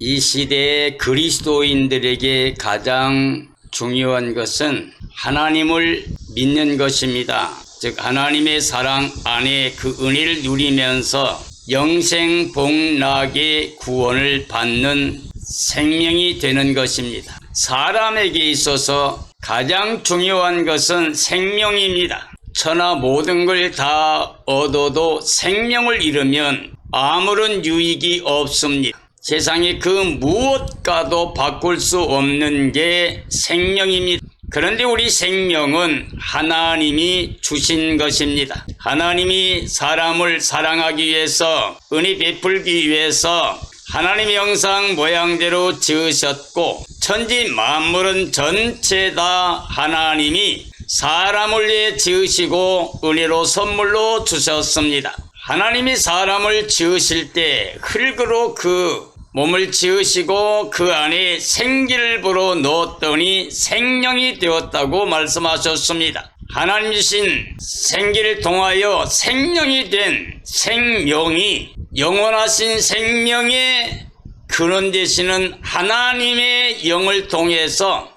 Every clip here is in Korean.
이 시대의 그리스도인들에게 가장 중요한 것은 하나님을 믿는 것입니다. 즉 하나님의 사랑 안에 그 은혜를 누리면서 영생복락의 구원을 받는 생명이 되는 것입니다. 사람에게 있어서 가장 중요한 것은 생명입니다. 천하 모든 걸 다 얻어도 생명을 잃으면 아무런 유익이 없습니다. 세상에 그 무엇과도 바꿀 수 없는 게 생명입니다. 그런데 우리 생명은 하나님이 주신 것입니다. 하나님이 사람을 사랑하기 위해서, 은혜 베풀기 위해서 하나님의 형상 모양대로 지으셨고, 천지 만물은 전체 다 하나님이 사람을 위해 지으시고 은혜로 선물로 주셨습니다. 하나님이 사람을 지으실 때 흙으로 그 몸을 지으시고 그 안에 생기를 불어 넣었더니 생명이 되었다고 말씀하셨습니다. 하나님 주신 생기를 통하여 생명이 된 생명이 영원하신 생명의 근원 되시는 하나님의 영을 통해서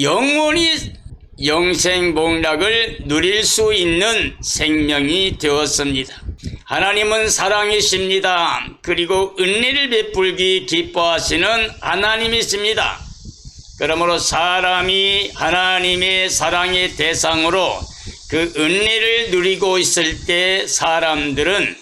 영원히 영생복락을 누릴 수 있는 생명이 되었습니다. 하나님은 사랑이십니다. 그리고 은혜를 베풀기 기뻐하시는 하나님이십니다. 그러므로 사람이 하나님의 사랑의 대상으로 그 은혜를 누리고 있을 때 사람들은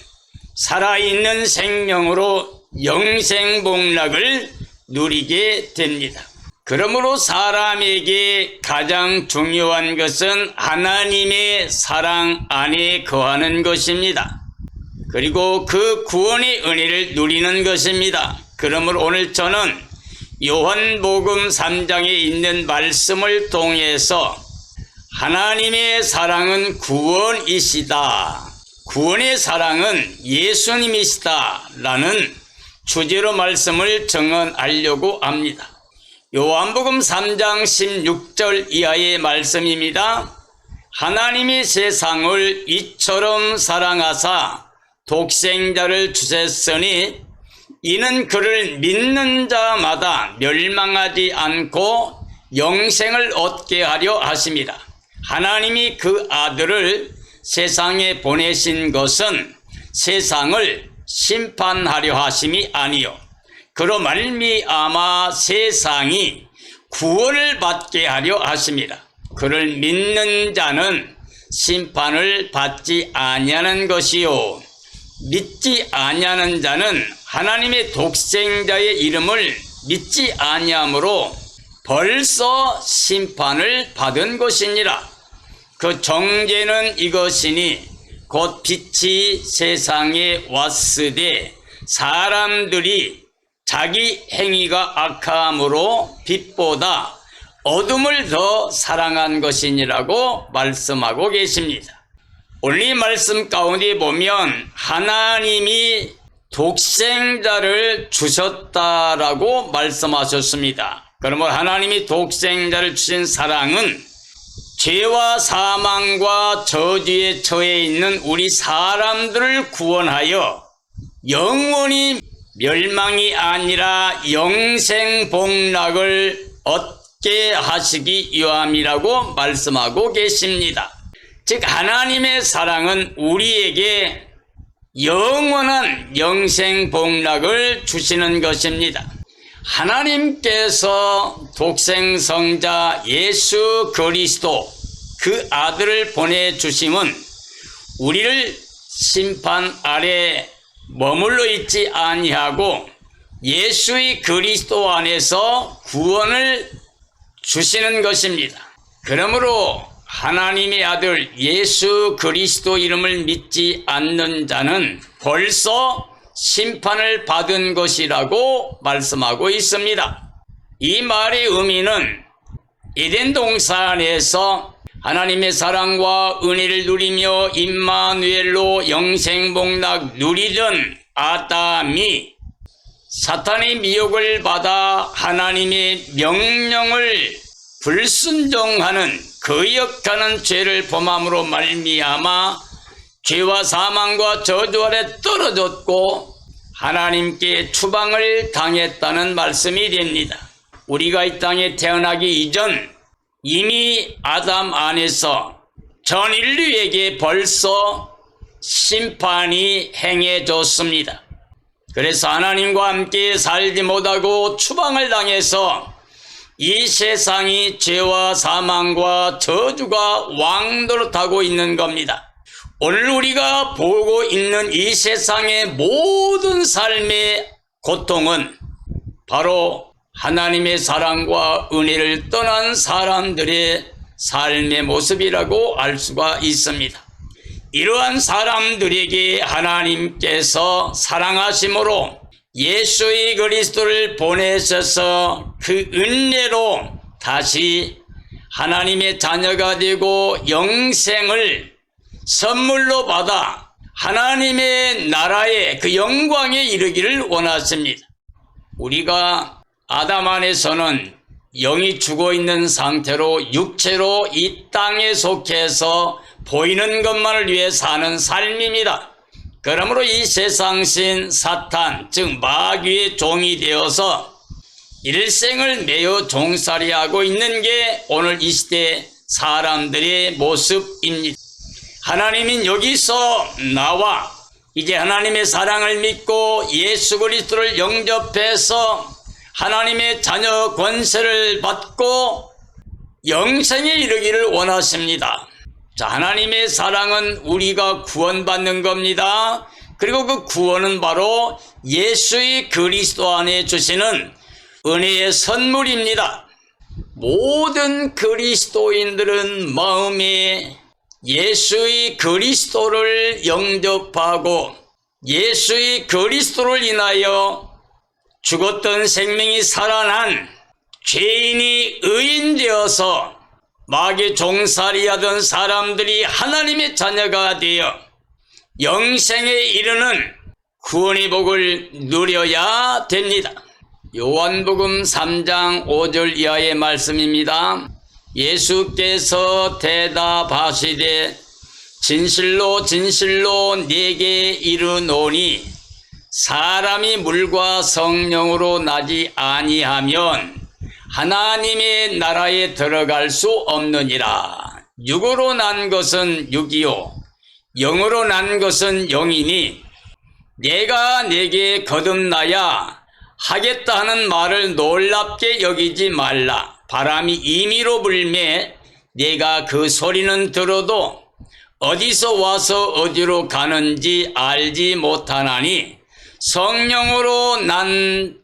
살아있는 생명으로 영생복락을 누리게 됩니다. 그러므로 사람에게 가장 중요한 것은 하나님의 사랑 안에 거하는 것입니다. 그리고 그 구원의 은혜를 누리는 것입니다. 그러므로 오늘 저는 요한복음 3장에 있는 말씀을 통해서 하나님의 사랑은 구원이시다, 구원의 사랑은 예수님이시다 라는 주제로 말씀을 정언하려고 합니다. 요한복음 3장 16절 이하의 말씀입니다. 하나님이 세상을 이처럼 사랑하사 독생자를 주셨으니 이는 그를 믿는 자마다 멸망하지 않고 영생을 얻게 하려 하심이라. 하나님이 그 아들을 세상에 보내신 것은 세상을 심판하려 하심이 아니요 그로 말미암아 세상이 구원을 받게 하려 하심이라. 그를 믿는 자는 심판을 받지 아니하는 것이요 믿지 아니하는 자는 하나님의 독생자의 이름을 믿지 아니함으로 벌써 심판을 받은 것이니라. 그 정죄는 이것이니 곧 빛이 세상에 왔으되 사람들이 자기 행위가 악함으로 빛보다 어둠을 더 사랑한 것이니라고 말씀하고 계십니다. 오늘 이 말씀 가운데 보면 하나님이 독생자를 주셨다라고 말씀하셨습니다. 그러면 하나님이 독생자를 주신 사랑은 죄와 사망과 저주에 처해 있는 우리 사람들을 구원하여 영원히 멸망이 아니라 영생복락을 얻게 하시기 위함이라고 말씀하고 계십니다. 즉 하나님의 사랑은 우리에게 영원한 영생복락을 주시는 것입니다. 하나님께서 독생성자 예수 그리스도 그 아들을 보내주심은 우리를 심판 아래 머물러 있지 아니하고 예수의 그리스도 안에서 구원을 주시는 것입니다. 그러므로 하나님의 아들 예수 그리스도 이름을 믿지 않는 자는 벌써 심판을 받은 것이라고 말씀하고 있습니다. 이 말의 의미는 에덴 동산에서 하나님의 사랑과 은혜를 누리며 임마누엘로 영생복락 누리던 아담이 사탄의 미혹을 받아 하나님의 명령을 불순종하는 거역하는 죄를 범함으로 말미암아 죄와 사망과 저주 아래 떨어졌고 하나님께 추방을 당했다는 말씀이 됩니다. 우리가 이 땅에 태어나기 이전 이미 아담 안에서 전 인류에게 벌써 심판이 행해졌습니다. 그래서 하나님과 함께 살지 못하고 추방을 당해서 이 세상이 죄와 사망과 저주가 왕노릇하고 있는 겁니다. 오늘 우리가 보고 있는 이 세상의 모든 삶의 고통은 바로 하나님의 사랑과 은혜를 떠난 사람들의 삶의 모습이라고 알 수가 있습니다. 이러한 사람들에게 하나님께서 사랑하심으로 예수의 그리스도를 보내셔서 그 은혜로 다시 하나님의 자녀가 되고 영생을 선물로 받아 하나님의 나라의 그 영광에 이르기를 원하십니다. 우리가 아담 안에서는 영이 죽어 있는 상태로 육체로 이 땅에 속해서 보이는 것만을 위해 사는 삶입니다. 그러므로 이 세상신 사탄, 즉 마귀의 종이 되어서 일생을 매여 종살이하고 있는 게 오늘 이 시대 사람들의 모습입니다. 하나님은 여기서 나와 이제 하나님의 사랑을 믿고 예수 그리스도를 영접해서 하나님의 자녀 권세를 받고 영생에 이르기를 원하십니다. 자, 하나님의 사랑은 우리가 구원받는 겁니다. 그리고 그 구원은 바로 예수의 그리스도 안에 주시는 은혜의 선물입니다. 모든 그리스도인들은 마음에 예수의 그리스도를 영접하고 예수의 그리스도를 인하여 죽었던 생명이 살아난 죄인이 의인되어서 마귀 종살이하던 사람들이 하나님의 자녀가 되어 영생에 이르는 구원의 복을 누려야 됩니다. 요한복음 3장 5절 이하의 말씀입니다. 예수께서 대답하시되 진실로 진실로 네게 이르노니 사람이 물과 성령으로 나지 아니하면 하나님의 나라에 들어갈 수 없느니라. 육으로 난 것은 육이요 영으로 난 것은 영이니 내가 내게 거듭나야 하겠다 하는 말을 놀랍게 여기지 말라. 바람이 임의로 불매 내가 그 소리는 들어도 어디서 와서 어디로 가는지 알지 못하나니 성령으로 난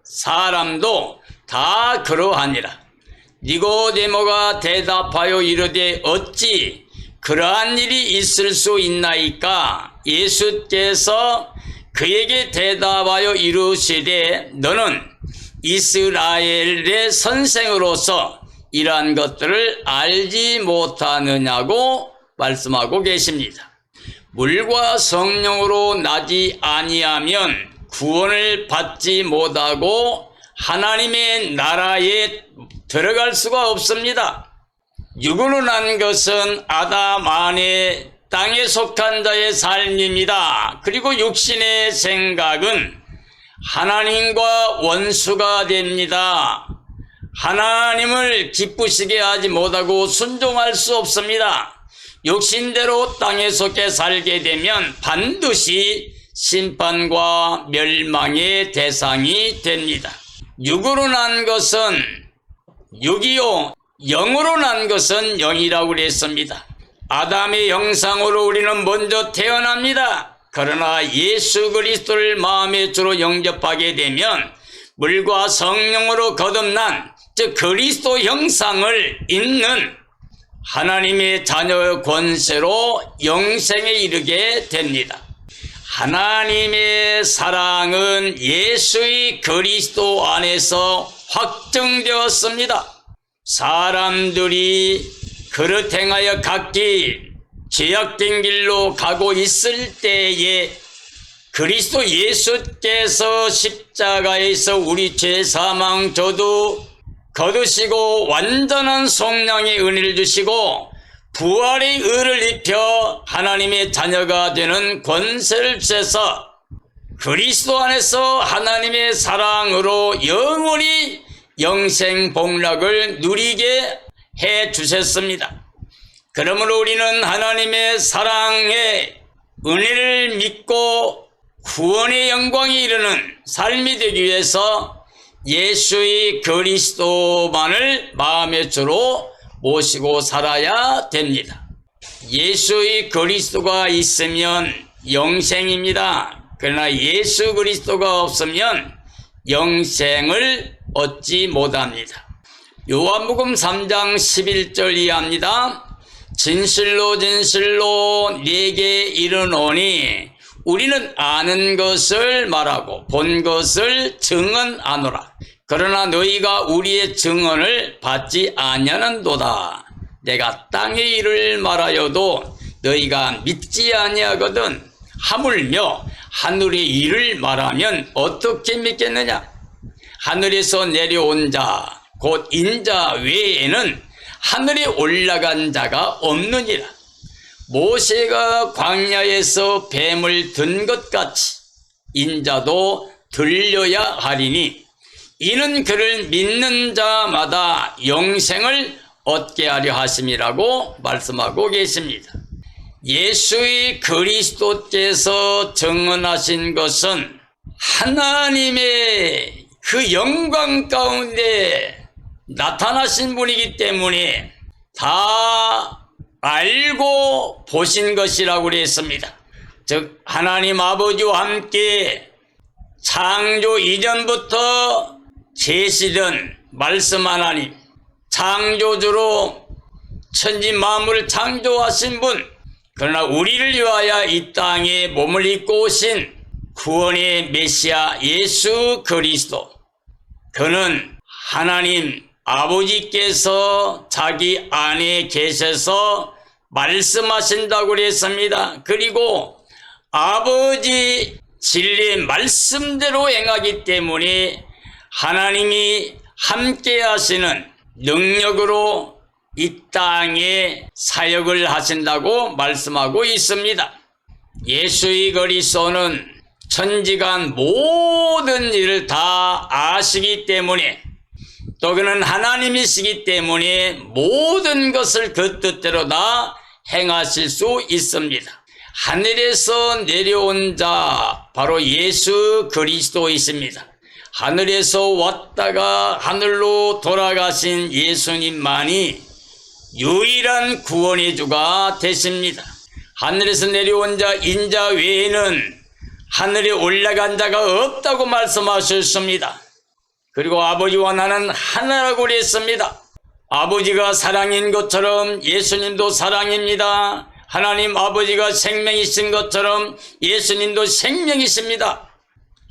사람도 다 그러하니라. 니고데모가 대답하여 이르되 어찌 그러한 일이 있을 수 있나이까? 예수께서 그에게 대답하여 이르시되 너는 이스라엘의 선생으로서 이러한 것들을 알지 못하느냐고 말씀하고 계십니다. 물과 성령으로 나지 아니하면 구원을 받지 못하고 하나님의 나라에 들어갈 수가 없습니다. 육으로 난 것은 아담 안에 땅에 속한 자의 삶입니다. 그리고 육신의 생각은 하나님과 원수가 됩니다. 하나님을 기쁘시게 하지 못하고 순종할 수 없습니다. 육신대로 땅에 속해 살게 되면 반드시 심판과 멸망의 대상이 됩니다. 육으로 난 것은 육이요 영으로 난 것은 영이라고 그랬습니다. 아담의 형상으로 우리는 먼저 태어납니다. 그러나 예수 그리스도를 마음의 주로 영접하게 되면 물과 성령으로 거듭난 즉 그리스도 형상을 잇는 하나님의 자녀의 권세로 영생에 이르게 됩니다. 하나님의 사랑은 예수의 그리스도 안에서 확정되었습니다. 사람들이 그릇 행하여 각기 죄악된 길로 가고 있을 때에 그리스도 예수께서 십자가에서 우리 죄 사망 저도 거두시고 완전한 성령의 은혜를 주시고 부활의 의를 입혀 하나님의 자녀가 되는 권세를 주셔서 그리스도 안에서 하나님의 사랑으로 영원히 영생 복락을 누리게 해 주셨습니다. 그러므로 우리는 하나님의 사랑의 은혜를 믿고 구원의 영광에 이르는 삶이 되기 위해서 예수의 그리스도만을 마음의 주로 모시고 살아야 됩니다. 예수의 그리스도가 있으면 영생입니다. 그러나 예수 그리스도가 없으면 영생을 얻지 못합니다. 요한복음 3장 11절 이하입니다. 진실로 진실로 네게 이르노니 우리는 아는 것을 말하고 본 것을 증언하노라. 그러나 너희가 우리의 증언을 받지 아니하는도다. 내가 땅의 일을 말하여도 너희가 믿지 아니하거든. 하물며 하늘의 일을 말하면 어떻게 믿겠느냐? 하늘에서 내려온 자, 곧 인자 외에는 하늘에 올라간 자가 없느니라. 모세가 광야에서 뱀을 든 것 같이 인자도 들려야 하리니 이는 그를 믿는 자마다 영생을 얻게 하려 하심이라고 말씀하고 계십니다. 예수의 그리스도께서 증언하신 것은 하나님의 그 영광 가운데 나타나신 분이기 때문에 다 알고 보신 것이라고 그랬습니다. 즉 하나님 아버지와 함께 창조 이전부터 계시던 말씀 하나님, 창조주로 천지 만물을 창조하신 분, 그러나 우리를 위하여 이 땅에 몸을 입고 오신 구원의 메시아 예수 그리스도, 그는 하나님 아버지께서 자기 안에 계셔서 말씀하신다고 그랬습니다. 그리고 아버지 진리의 말씀대로 행하기 때문에 하나님이 함께 하시는 능력으로 이 땅에 사역을 하신다고 말씀하고 있습니다. 예수의 그리스도는 천지간 모든 일을 다 아시기 때문에 또 그는 하나님이시기 때문에 모든 것을 그 뜻대로 다 행하실 수 있습니다. 하늘에서 내려온 자 바로 예수 그리스도이십니다. 하늘에서 왔다가 하늘로 돌아가신 예수님만이 유일한 구원의 주가 되십니다. 하늘에서 내려온 자 인자 외에는 하늘에 올라간 자가 없다고 말씀하셨습니다. 그리고 아버지와 나는 하나라고 그랬습니다. 아버지가 사랑인 것처럼 예수님도 사랑입니다. 하나님 아버지가 생명이신 것처럼 예수님도 생명이십니다.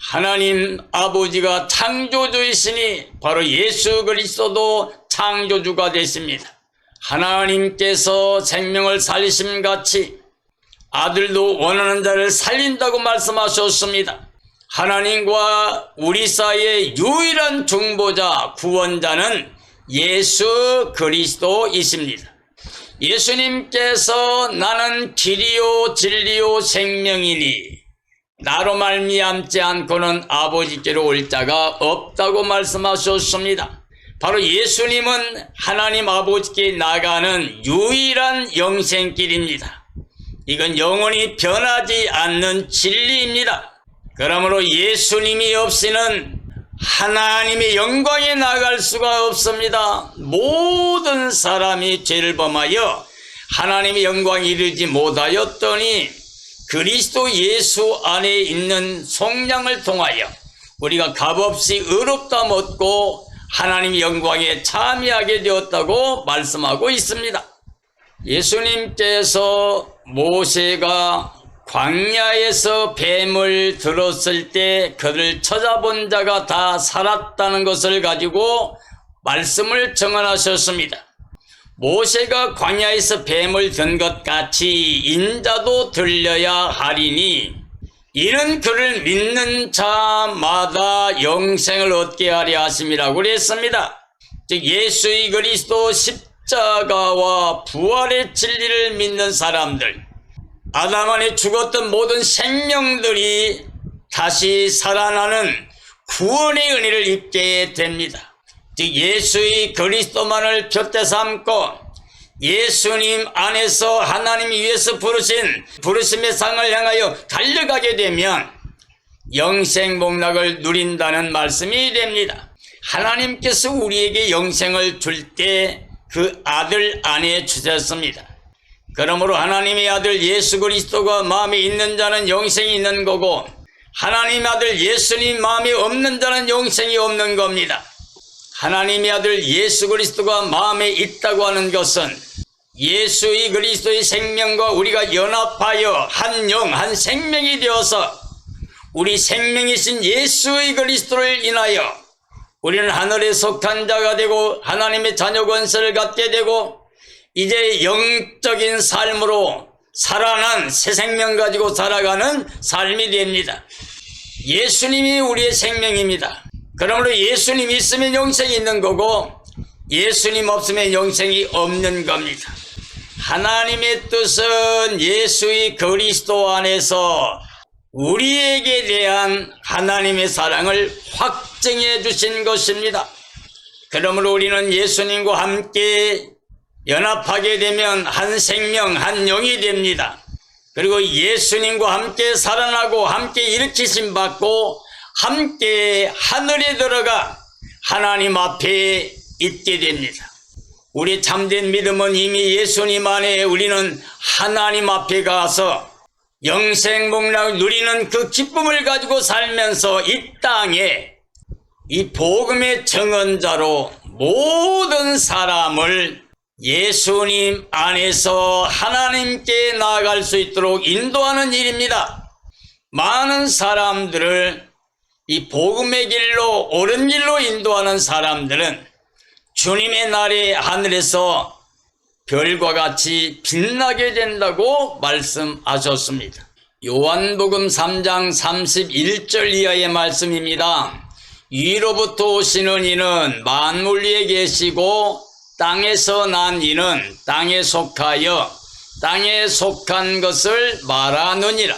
하나님 아버지가 창조주이시니 바로 예수 그리스도도 창조주가 되십니다. 하나님께서 생명을 살리심 같이 아들도 원하는 자를 살린다고 말씀하셨습니다. 하나님과 우리 사이의 유일한 중보자 구원자는 예수 그리스도이십니다. 예수님께서 나는 길이요 진리요 생명이니 나로 말미암지 않고는 아버지께로 올 자가 없다고 말씀하셨습니다. 바로 예수님은 하나님 아버지께 나가는 유일한 영생길입니다. 이건 영원히 변하지 않는 진리입니다. 그러므로 예수님이 없이는 하나님의 영광에 나갈 수가 없습니다. 모든 사람이 죄를 범하여 하나님의 영광에 이르지 못하였더니 그리스도 예수 안에 있는 속량을 통하여 우리가 값없이 의롭다함 얻고 하나님의 영광에 참여하게 되었다고 말씀하고 있습니다. 예수님께서 모세가 광야에서 뱀을 들었을 때 그를 찾아본 자가 다 살았다는 것을 가지고 말씀을 증언하셨습니다. 모세가 광야에서 뱀을 든 것 같이 인자도 들려야 하리니 이는 그를 믿는 자마다 영생을 얻게 하려 하심이라고 그랬습니다. 즉 예수의 그리스도 십자가와 부활의 진리를 믿는 사람들, 아담 안에 죽었던 모든 생명들이 다시 살아나는 구원의 은혜를 입게 됩니다. 즉 예수의 그리스도만을 표대 삼고 예수님 안에서 하나님이 위해서 부르신 부르심의 상을 향하여 달려가게 되면 영생 복락을 누린다는 말씀이 됩니다. 하나님께서 우리에게 영생을 줄 때 그 아들 안에 주셨습니다. 그러므로 하나님의 아들 예수 그리스도가 마음에 있는 자는 영생이 있는 거고 하나님의 아들 예수님 마음에 없는 자는 영생이 없는 겁니다. 하나님의 아들 예수 그리스도가 마음에 있다고 하는 것은 예수의 그리스도의 생명과 우리가 연합하여 한 영, 한 생명이 되어서 우리 생명이신 예수의 그리스도를 인하여 우리는 하늘에 속한 자가 되고 하나님의 자녀 권세를 갖게 되고 이제 영적인 삶으로 살아난 새 생명 가지고 살아가는 삶이 됩니다. 예수님이 우리의 생명입니다. 그러므로 예수님 있으면 영생이 있는 거고 예수님 없으면 영생이 없는 겁니다. 하나님의 뜻은 예수의 그리스도 안에서 우리에게 대한 하나님의 사랑을 확증해 주신 것입니다. 그러므로 우리는 예수님과 함께 연합하게 되면 한 생명, 한 영이 됩니다. 그리고 예수님과 함께 살아나고 함께 일으키심 받고 함께 하늘에 들어가 하나님 앞에 있게 됩니다. 우리 참된 믿음은 이미 예수님 안에 우리는 하나님 앞에 가서 영생 복락을 누리는 그 기쁨을 가지고 살면서 이 땅에 이 복음의 증언자로 모든 사람을 예수님 안에서 하나님께 나아갈 수 있도록 인도하는 일입니다. 많은 사람들을 이 복음의 길로 옳은 길로 인도하는 사람들은 주님의 날에 하늘에서 별과 같이 빛나게 된다고 말씀하셨습니다. 요한복음 3장 31절 이하의 말씀입니다. 위로부터 오시는 이는 만물 위에 계시고 땅에서 난 이는 땅에 속하여 땅에 속한 것을 말하느니라.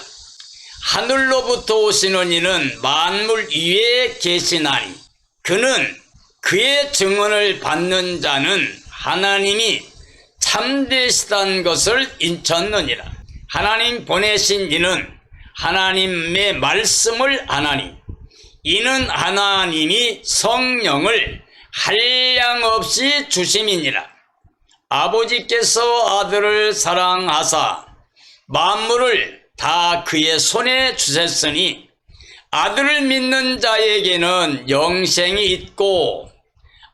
하늘로부터 오시는 이는 만물 위에 계시나니 그는 그의 증언을 받는 자는 하나님이 참되시다는 것을 인쳤느니라. 하나님 보내신 이는 하나님의 말씀을 하나니 이는 하나님이 성령을 한량없이 주심이니라. 아버지께서 아들을 사랑하사 만물을 다 그의 손에 주셨으니 아들을 믿는 자에게는 영생이 있고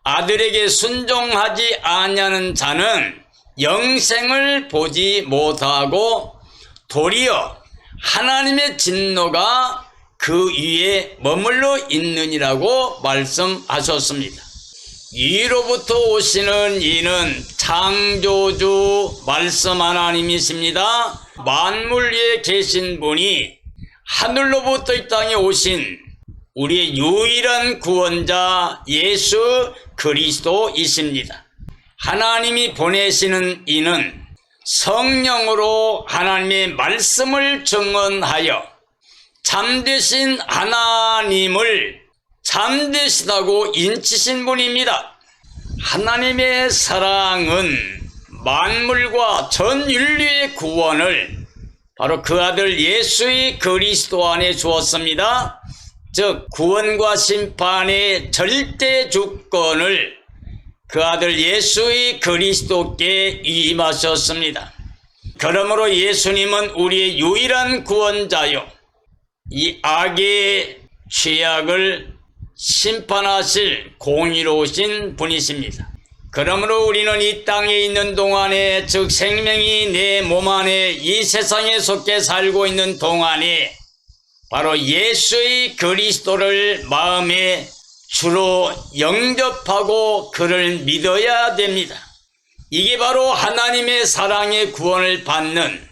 아들에게 순종하지 아니하는 자는 영생을 보지 못하고 도리어 하나님의 진노가 그 위에 머물러 있느니라고 말씀하셨습니다. 위로부터 오시는 이는 창조주 말씀 하나님이십니다. 만물 위에 계신 분이 하늘로부터 이 땅에 오신 우리의 유일한 구원자 예수 그리스도이십니다. 하나님이 보내시는 이는 성령으로 하나님의 말씀을 증언하여 참되신 하나님을 참되시다고 인치신 분입니다. 하나님의 사랑은 만물과 전 인류의 구원을 바로 그 아들 예수의 그리스도 안에 주었습니다. 즉 구원과 심판의 절대 주권을 그 아들 예수의 그리스도께 위임하셨습니다. 그러므로 예수님은 우리의 유일한 구원자요 이 악의 죄악을 심판하실 공의로우신 분이십니다. 그러므로 우리는 이 땅에 있는 동안에 즉 생명이 내 몸 안에 이 세상에 속해 살고 있는 동안에 바로 예수의 그리스도를 마음에 주로 영접하고 그를 믿어야 됩니다. 이게 바로 하나님의 사랑의 구원을 받는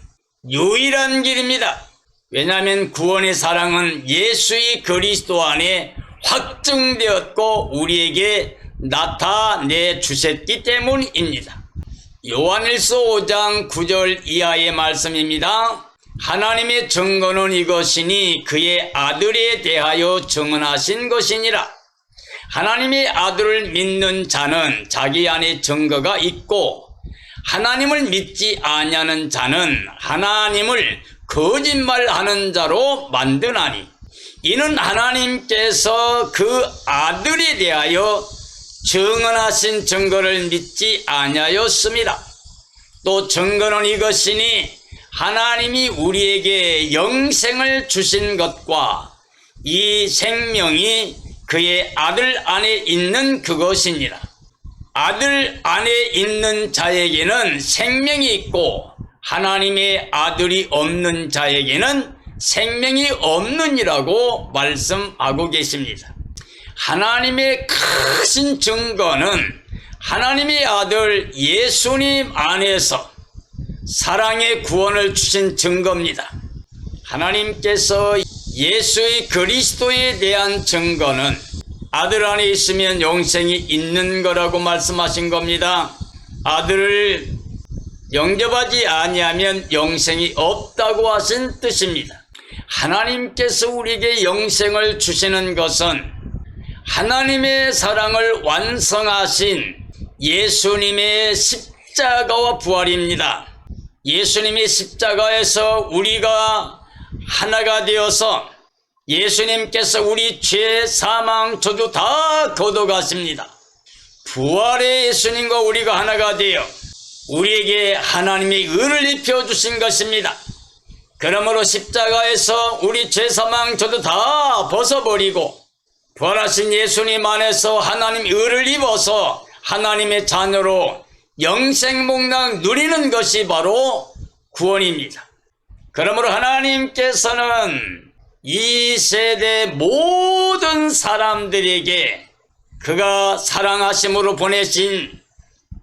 유일한 길입니다. 왜냐하면 구원의 사랑은 예수의 그리스도 안에 확증되었고 우리에게 나타내 주셨기 때문입니다. 요한일서 5장 9절 이하의 말씀입니다. 하나님의 증거는 이것이니 그의 아들에 대하여 증언하신 것이니라. 하나님의 아들을 믿는 자는 자기 안에 증거가 있고 하나님을 믿지 아니하는 자는 하나님을 거짓말하는 자로 만드나니 이는 하나님께서 그 아들에 대하여 증언하신 증거를 믿지 아니하였습니다. 또 증거는 이것이니 하나님이 우리에게 영생을 주신 것과 이 생명이 그의 아들 안에 있는 그것이니라. 아들 안에 있는 자에게는 생명이 있고 하나님의 아들이 없는 자에게는 생명이 없느니라고 말씀하고 계십니다. 하나님의 크신 증거는 하나님의 아들 예수님 안에서 사랑의 구원을 주신 증거입니다. 하나님께서 예수의 그리스도에 대한 증거는 아들 안에 있으면 영생이 있는 거라고 말씀하신 겁니다. 아들을 영접하지 아니하면 영생이 없다고 하신 뜻입니다. 하나님께서 우리에게 영생을 주시는 것은 하나님의 사랑을 완성하신 예수님의 십자가와 부활입니다. 예수님의 십자가에서 우리가 하나가 되어서 예수님께서 우리 죄, 사망, 저주 다 걷어가십니다. 부활의 예수님과 우리가 하나가 되어 우리에게 하나님의 의를 입혀주신 것입니다. 그러므로 십자가에서 우리 죄, 사망, 저주 다 벗어버리고 부활하신 예수님 안에서 하나님 의를 입어서 하나님의 자녀로 영생복락 누리는 것이 바로 구원입니다. 그러므로 하나님께서는 이 세대 모든 사람들에게 그가 사랑하심으로 보내신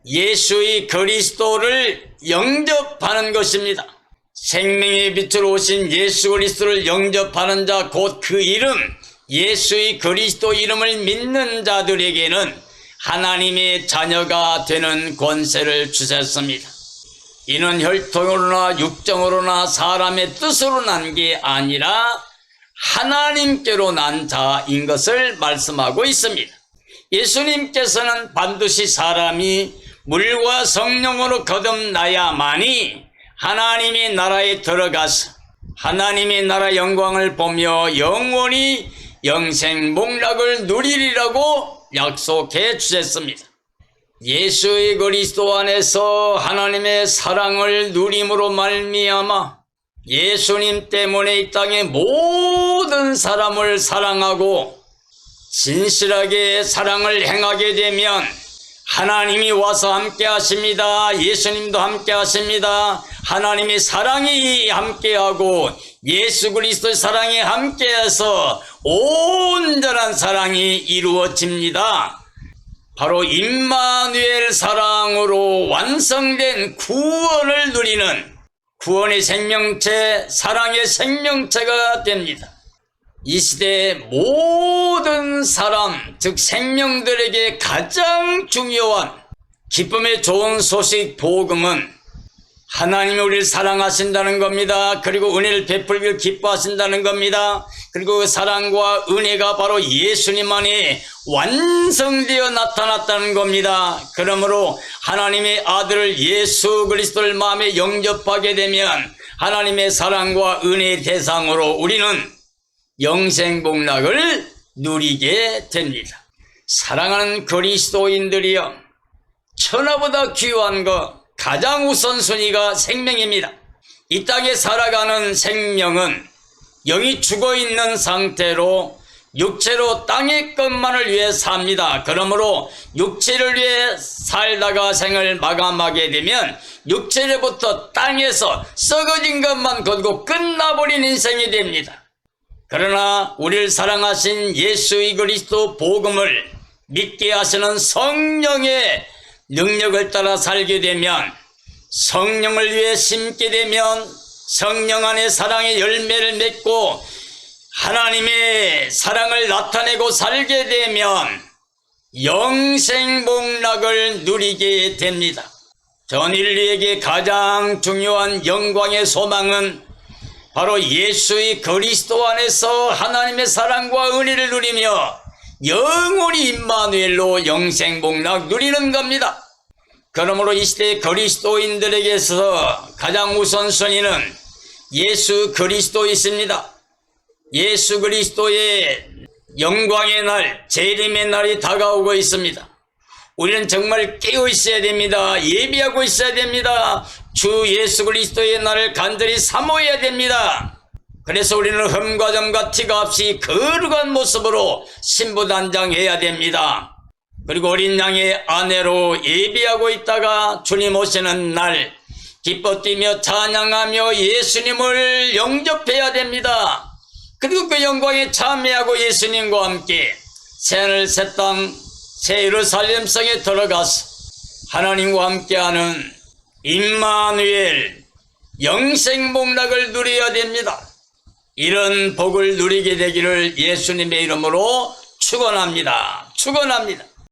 예수의 그리스도를 영접하는 것입니다. 생명의 빛으로 오신 예수 그리스도를 영접하는 자 곧 그 이름 예수의 그리스도 이름을 믿는 자들에게는 하나님의 자녀가 되는 권세를 주셨습니다. 이는 혈통으로나 육정으로나 사람의 뜻으로 난 게 아니라 하나님께로 난 자인 것을 말씀하고 있습니다. 예수님께서는 반드시 사람이 물과 성령으로 거듭나야만이 하나님의 나라에 들어가서 하나님의 나라 영광을 보며 영원히 영생복락을 누리리라고 약속해 주셨습니다. 예수의 그리스도 안에서 하나님의 사랑을 누림으로 말미암아 예수님 때문에 이 땅의 모든 사람을 사랑하고 진실하게 사랑을 행하게 되면 하나님이 와서 함께 하십니다. 예수님도 함께 하십니다. 하나님의 사랑이 함께하고 예수 그리스도의 사랑이 함께해서 온전한 사랑이 이루어집니다. 바로 임마누엘 사랑으로 완성된 구원을 누리는 구원의 생명체, 사랑의 생명체가 됩니다. 이 시대의 모든 사람, 즉 생명들에게 가장 중요한 기쁨의 좋은 소식 복음은 하나님이 우리를 사랑하신다는 겁니다. 그리고 은혜를 베풀기를 기뻐하신다는 겁니다. 그리고 그 사랑과 은혜가 바로 예수님 안에 완성되어 나타났다는 겁니다. 그러므로 하나님의 아들을 예수 그리스도를 마음에 영접하게 되면 하나님의 사랑과 은혜의 대상으로 우리는 영생복락을 누리게 됩니다. 사랑하는 그리스도인들이여, 천하보다 귀한 것 가장 우선순위가 생명입니다. 이 땅에 살아가는 생명은 영이 죽어있는 상태로 육체로 땅의 것만을 위해 삽니다. 그러므로 육체를 위해 살다가 생을 마감하게 되면 육체로부터 땅에서 썩어진 것만 거두고 끝나버린 인생이 됩니다. 그러나 우리를 사랑하신 예수의 그리스도 복음을 믿게 하시는 성령의 능력을 따라 살게 되면, 성령을 위해 심게 되면 성령 안에 사랑의 열매를 맺고 하나님의 사랑을 나타내고 살게 되면 영생복락을 누리게 됩니다. 전 인류에게 가장 중요한 영광의 소망은 바로 예수의 그리스도 안에서 하나님의 사랑과 은혜를 누리며 영원히 임마누엘로 영생복락 누리는 겁니다. 그러므로 이 시대 그리스도인들에게서 가장 우선순위는 예수 그리스도이십니다. 예수 그리스도의 영광의 날, 재림의 날이 다가오고 있습니다. 우리는 정말 깨어 있어야 됩니다. 예비하고 있어야 됩니다. 주 예수 그리스도의 날을 간절히 사모해야 됩니다. 그래서 우리는 흠과 점과 티가 없이 거룩한 모습으로 신부단장해야 됩니다. 그리고 어린 양의 아내로 예비하고 있다가 주님 오시는 날 기뻐 뛰며 찬양하며 예수님을 영접해야 됩니다. 그리고 그 영광에 참여하고 예수님과 함께 새하늘 새 땅 새 예루살렘 성에 들어가서 하나님과 함께하는 임마누엘 영생복락을 누려야 됩니다. 이런 복을 누리게 되기를 예수님의 이름으로 축원합니다. 축원합니다.